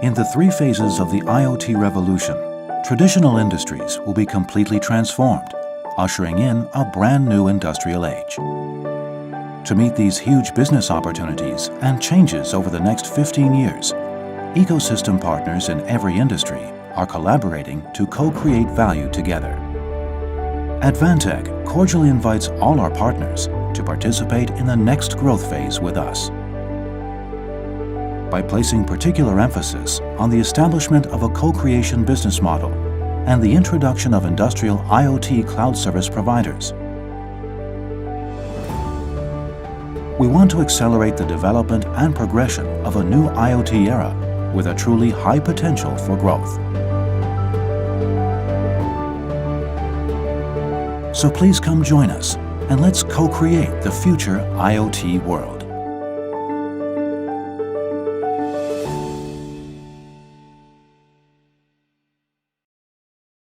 In the three phases of the IoT revolution, traditional industries will be completely transformed, ushering in a brand new industrial age. To meet these huge business opportunities and changes over the next 15 years, ecosystem partners in every industry are collaborating to co-create value together. Advantech cordially invites all our partners to participate in the next growth phase with us. By placing particular emphasis on the establishment of a co-creation business model and the introduction of industrial IoT cloud service providers, we want to accelerate the development and progression of a new IoT era with a truly high potential for growth. So please come join us and let's co-create the future IoT world.